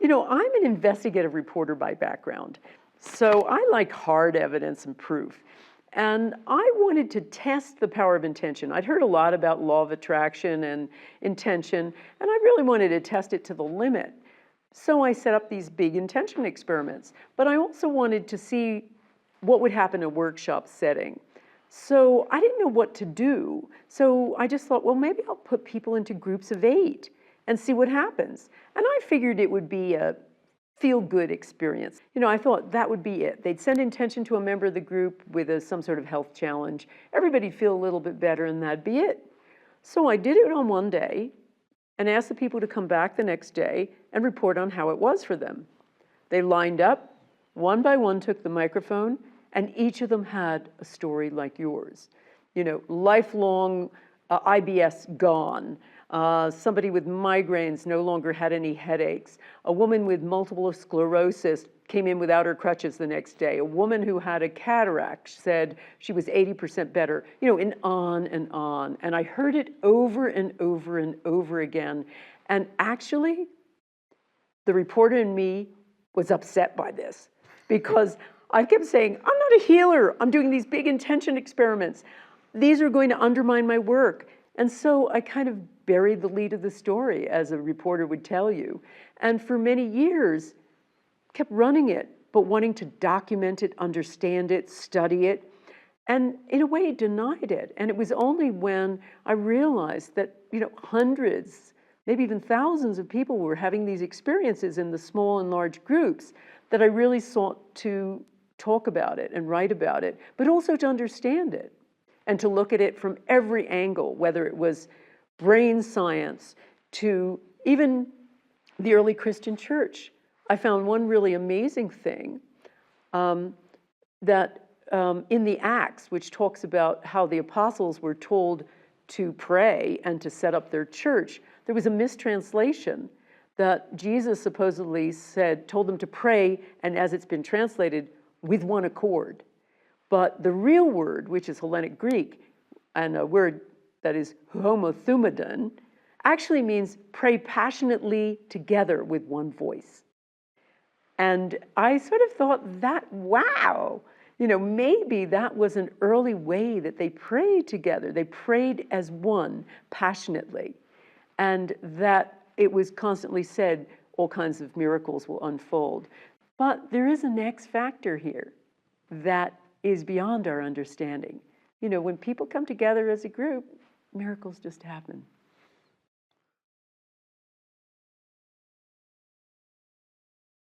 I'm an investigative reporter by background, so I like hard evidence and proof. And I wanted to test the power of intention. I'd heard a lot about law of attraction and intention, and I really wanted to test it to the limit. So I set up these big intention experiments, but I also wanted to see what would happen in a workshop setting. So I didn't know what to do. So I just thought, well, maybe I'll put people into groups of 8 and see what happens. And I figured it would be a feel-good experience. I thought that would be it. They'd send intention to a member of the group with some sort of health challenge. Everybody'd feel a little bit better, and that'd be it. So I did it on one day and asked the people to come back the next day and report on how it was for them. They lined up, one by one took the microphone, and each of them had a story like yours. Lifelong IBS gone. Somebody with migraines no longer had any headaches. A woman with multiple sclerosis came in without her crutches the next day. A woman who had a cataract said she was 80% better, and on and on. And I heard it over and over and over again. And actually, the reporter in me was upset by this because I kept saying, I'm not a healer. I'm doing these big intention experiments. These are going to undermine my work. And so I kind of buried the lead of the story, as a reporter would tell you. And for many years, kept running it, but wanting to document it, understand it, study it, and in a way denied it. And it was only when I realized that, hundreds, maybe even thousands of people were having these experiences in the small and large groups that I really sought to talk about it and write about it, but also to understand it and to look at it from every angle, whether it was brain science to even the early Christian church. I found one really amazing thing that in the Acts, which talks about how the apostles were told to pray and to set up their church, there was a mistranslation that Jesus supposedly told them to pray, and as it's been translated, with one accord. But the real word, which is Hellenic Greek, and a word that is homothumadon, actually means pray passionately together with one voice. And I sort of thought that, wow, maybe that was an early way that they prayed together. They prayed as one, passionately. And that it was constantly said, all kinds of miracles will unfold. But there is an X factor here that is beyond our understanding. When people come together as a group, miracles just happen.